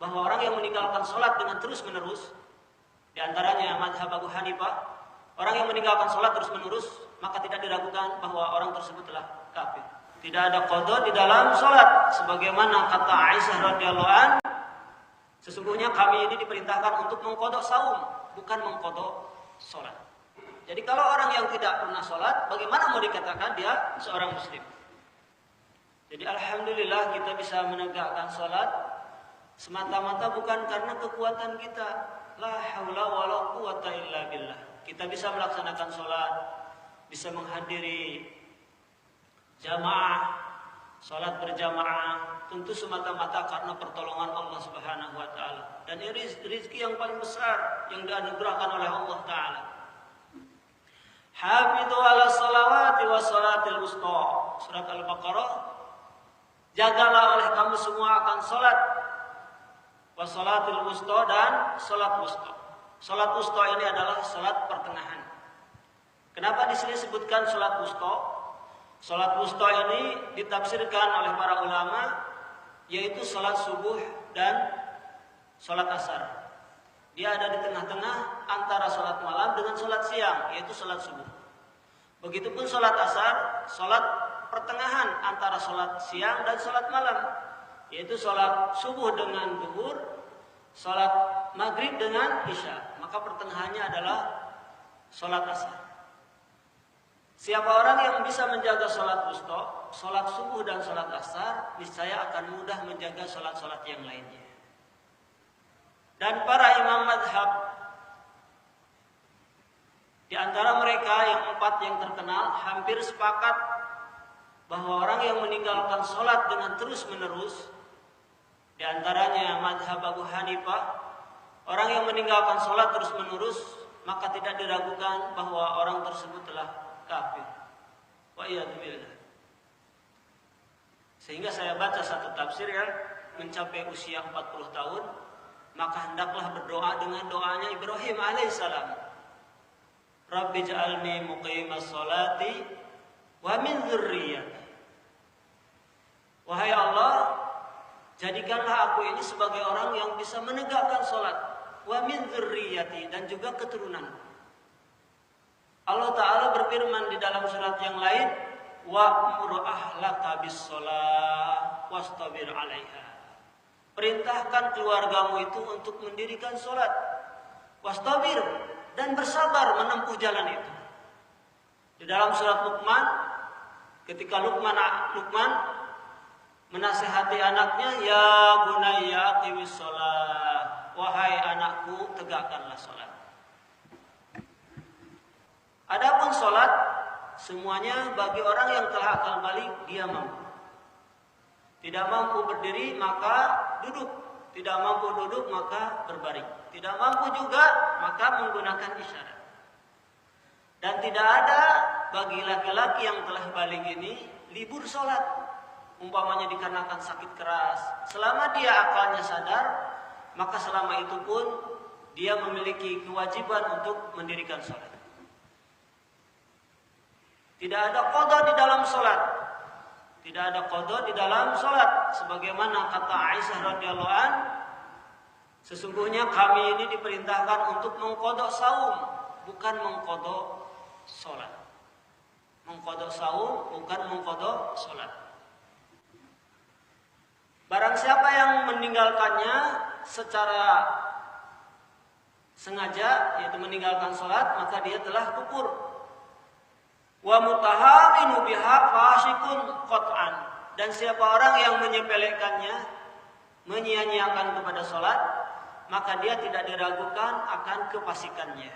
bahwa orang yang meninggalkan sholat dengan terus-menerus, di antaranya mazhab Abu Hanifah, orang yang meninggalkan sholat terus-menerus, maka tidak diragukan bahwa orang tersebut telah kafir. Tidak ada qada di dalam sholat, sebagaimana kata Aisyah radhiyallahu anha, sesungguhnya kami ini diperintahkan untuk mengqada saum, bukan mengqada sholat. Jadi kalau orang yang tidak pernah sholat, bagaimana mau dikatakan dia seorang muslim? Jadi alhamdulillah kita bisa menegakkan sholat semata-mata bukan karena kekuatan kita. La haula wala quwata illa billah. Kita bisa melaksanakan sholat, bisa menghadiri jamaah, sholat berjamaah, tentu semata-mata karena pertolongan Allah Subhanahu wa taala. Dan ini rezeki yang paling besar yang dianugerahkan oleh Allah taala. Hafidhu ala salawati wa salatil wusta. Surat Al-Baqarah. Jagalah oleh kamu semua akan salat wa salatil wusta dan salat wusta. Salat wusta ini adalah salat pertengahan. Kenapa di sini sebutkan salat wusta? Salat wusta ini ditafsirkan oleh para ulama yaitu salat subuh dan salat asar. Dia ada di tengah-tengah antara salat malam dengan salat siang, yaitu salat subuh. Begitupun salat asar, salat pertengahan antara salat siang dan salat malam, yaitu salat subuh dengan zuhur, salat maghrib dengan isya. Maka pertengahannya adalah salat asar. Siapa orang yang bisa menjaga salat wusta, salat subuh dan salat asar, niscaya akan mudah menjaga salat-salat yang lainnya. Dan para imam madhab, di antara mereka yang 4 yang terkenal, hampir sepakat bahwa orang yang meninggalkan sholat dengan terus-menerus, di antaranya madhab Abu Hanifah, orang yang meninggalkan sholat terus-menerus, maka tidak diragukan bahwa orang tersebut telah kafir. Wa iyadu billah. Sehingga saya baca satu tafsir yang mencapai usia 40 tahun, maka hendaklah berdoa dengan doanya Ibrahim alaihissalam. Rabbi ja'alni muqimas sholati wa min dzurriyyati. Wahai Allah, jadikanlah aku ini sebagai orang yang bisa menegakkan sholat, wa min dzurriyyati, dan juga keturunan. Allah Ta'ala berfirman di dalam surat yang lain, wa'mur ahlaka bis sholah wastabir 'alaiha. Perintahkan keluargamu itu untuk mendirikan sholat, wastabir, dan bersabar menempuh jalan itu. Di dalam surat Luqman, ketika Luqman menasihati anaknya, ya bunayya aqimis sholat, wahai anakku tegakkanlah sholat. Adapun sholat semuanya bagi orang yang telah akal balik, dia mampu. Tidak mampu berdiri maka duduk, tidak mampu duduk maka berbaring, tidak mampu juga maka menggunakan isyarat. Dan tidak ada bagi laki-laki yang telah balik ini libur sholat, umpamanya dikarenakan sakit keras. Selama dia akalnya sadar, maka selama itu pun dia memiliki kewajiban untuk mendirikan sholat. Tidak ada qada di dalam sholat. Tidak ada qada di dalam sholat. Sebagaimana kata Aisyah radhiyallahu anha, sesungguhnya kami ini diperintahkan untuk mengqada saum, bukan mengqada sholat. Mengqada saum, bukan mengqada sholat. Barang siapa yang meninggalkannya secara sengaja, yaitu meninggalkan sholat, maka dia telah kufur. Wa mutahawinu biha fasikun qat'an. Dan siapa orang yang menyepelekannya, menyia-nyiakan kepada sholat, maka dia tidak diragukan akan kefasikannya.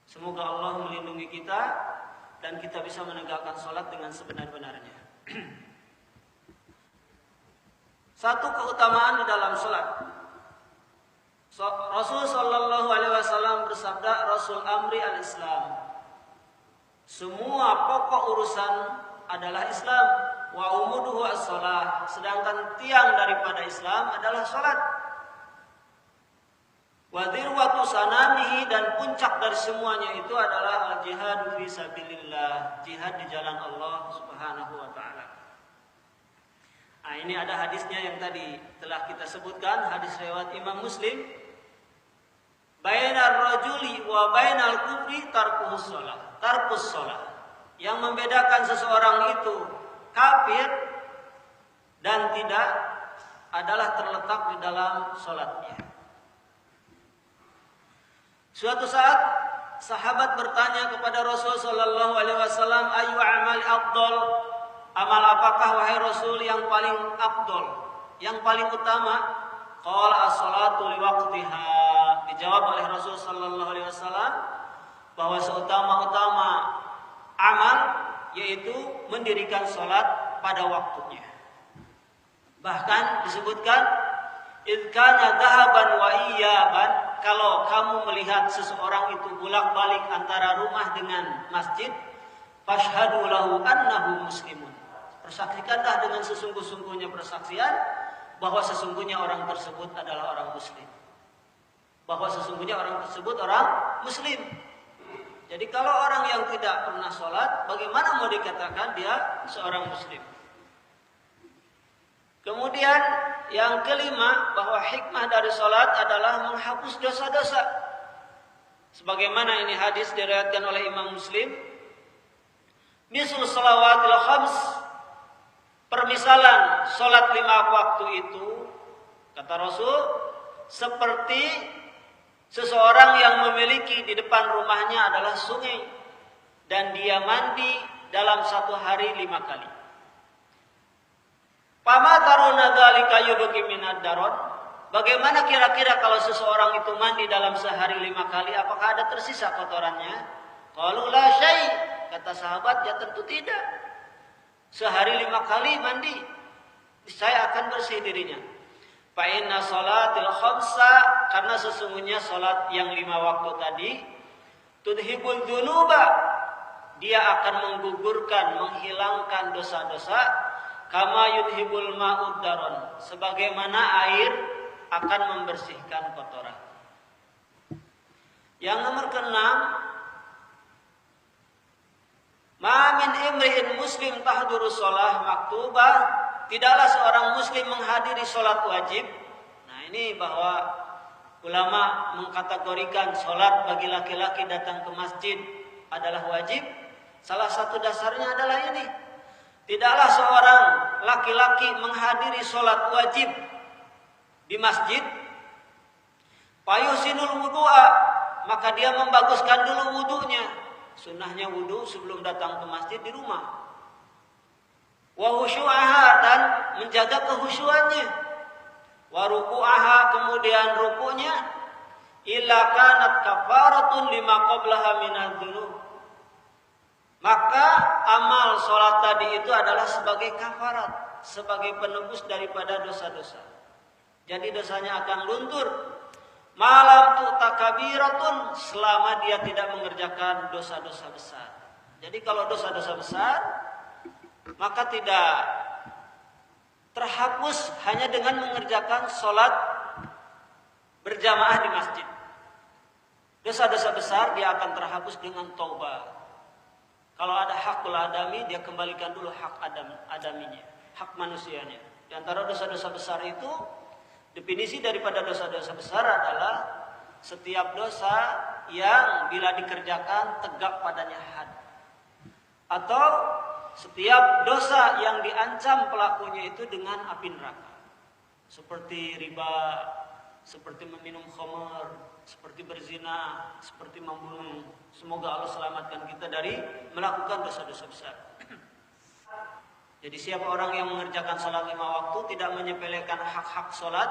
Semoga Allah melindungi kita dan kita bisa menegakkan sholat dengan sebenar-benarnya. Satu keutamaan di dalam sholat. Rasul sallallahu alaihi wasallam bersabda, Rasul amri al-Islam. Semua pokok urusan adalah Islam. Wa umuduhu as-shalah. Sedangkan tiang daripada Islam adalah salat. Wa dzirwatu sanamihi, dan puncak dari semuanya itu adalah al-jihad fi sabilillah, jihad di jalan Allah Subhanahu wa taala. Nah, ini ada hadisnya yang tadi telah kita sebutkan, hadis riwayat Imam Muslim. Bainar rajuli wa bainal kufri tarkus shalah. Yang membedakan seseorang itu kafir dan tidak adalah terletak di dalam salatnya. Suatu saat sahabat bertanya kepada Rasul sallallahu alaihi wasallam, "Ayu amali afdal?" Amal apakah wahai Rasul yang paling afdal, yang paling utama? Qala as-salatu liwaqtiha. Dijawab oleh Rasul sallallahu alaihi wasallam bahwa seutama-utama amal yaitu mendirikan salat pada waktunya. Bahkan disebutkan idz kana dhahaban wa iyaban, kalau kamu melihat seseorang itu bolak-balik antara rumah dengan masjid, fashhadu lahu annahu muslimun. Persaksikanlah dengan sesungguh-sungguhnya persaksian bahwa sesungguhnya orang tersebut adalah orang muslim. Bahwa sesungguhnya orang tersebut orang muslim. Jadi kalau orang yang tidak pernah sholat, bagaimana mau dikatakan dia seorang muslim? Kemudian yang kelima, bahwa hikmah dari sholat adalah menghapus dosa-dosa. Sebagaimana ini hadis diriwayatkan oleh Imam Muslim. Misal salawatil khams, permisalan sholat 5 waktu itu, kata Rasul, seperti seseorang yang memiliki di depan rumahnya adalah sungai dan dia mandi dalam satu hari 5 kali. Fama taruna dzalika yubqi minad daron. Bagaimana kira-kira kalau seseorang itu mandi dalam sehari 5 kali, apakah ada tersisa kotorannya? Qalu la syai', kata sahabat, ya tentu tidak. Sehari 5 kali mandi, saya akan bersih dirinya. Fa inna salatil khamsa, karena sesungguhnya salat yang 5 waktu tadi, tudhibul dzunuba, dia akan menggugurkan, menghilangkan dosa-dosa, kama yudhibul ma'ud daron, sebagaimana air akan membersihkan kotoran. Yang nomor ke-6, ma min imri'in muslim tahduru shalah maktubah, tidaklah seorang muslim menghadiri salat wajib. Nah, ini bahwa ulama mengkategorikan salat bagi laki-laki datang ke masjid adalah wajib. Salah satu dasarnya adalah ini. Tidaklah seorang laki-laki menghadiri salat wajib di masjid, fayusinul wudu'a, maka dia membaguskan dulu wudunya. Sunnahnya wudu sebelum datang ke masjid di rumah. Wa khusyu'aha, dan menjaga kehusyuannya. Wa ruku'aha, kemudian ruku'nya. Illa kanat kafaratun lima qablaha minadz dzunub. Maka amal sholat tadi itu adalah sebagai kafarat, sebagai penebus daripada dosa-dosa. Jadi dosanya akan luntur. Malam tu takabiratun, selama dia tidak mengerjakan dosa-dosa besar. Jadi kalau dosa-dosa besar, maka tidak terhapus hanya dengan mengerjakan sholat berjamaah di masjid. Dosa-dosa besar dia akan terhapus dengan taubat. Kalau ada hakul adami, dia kembalikan dulu hak adaminya, hak manusianya. Di antara dosa-dosa besar itu, definisi daripada dosa-dosa besar adalah setiap dosa yang bila dikerjakan tegak padanya had. Atau setiap dosa yang diancam pelakunya itu dengan api neraka. Seperti riba, seperti meminum khamar, seperti berzina, seperti membunuh. Semoga Allah selamatkan kita dari melakukan dosa-dosa besar. Jadi siapa orang yang mengerjakan salat 5 waktu, tidak menyepelekan hak-hak salat,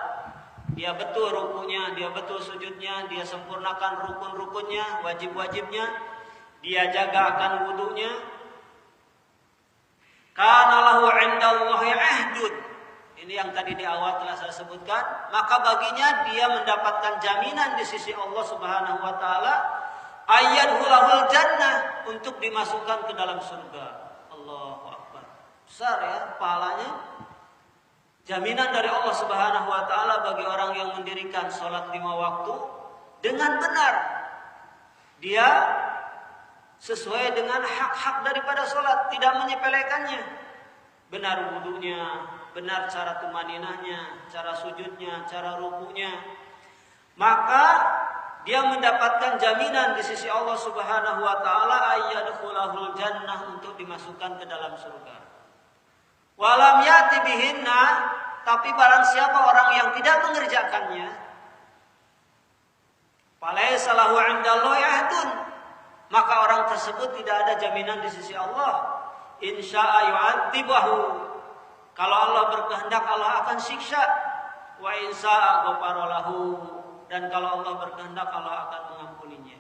dia betul rukunya, dia betul sujudnya, dia sempurnakan rukun-rukunnya, wajib-wajibnya, dia jaga akan wudunya. Kana lahu 'indallahi 'ahdun. Ini yang tadi di awal telah saya sebutkan, maka baginya dia mendapatkan jaminan di sisi Allah Subhanahu wa taala, ayyadhulul jannah, untuk dimasukkan ke dalam surga. Allahu akbar. Besar ya pahalanya. Jaminan dari Allah Subhanahu wa taala bagi orang yang mendirikan salat 5 waktu dengan benar. Dia sesuai dengan hak-hak daripada salat, tidak menyepelekannya. Benar wudunya, benar cara tumaninahnya, cara sujudnya, cara rukunya, maka dia mendapatkan jaminan di sisi Allah Subhanahu wa taala ayyadkhulahul jannah, untuk dimasukkan ke dalam surga. Walam yati bihinna, tapi barang siapa orang yang tidak mengerjakannya, falaysa lahu 'indallahi ahdun, maka orang tersebut tidak ada jaminan di sisi Allah. Insya'a yu'adzibahu, kalau Allah berkehendak Allah akan siksa, wa insya'a ghafara lahu, dan kalau Allah berkehendak Allah akan mengampuninya.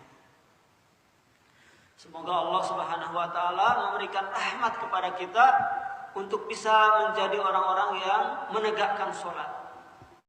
Semoga Allah Subhanahu wa taala memberikan rahmat kepada kita untuk bisa menjadi orang-orang yang menegakkan sholat.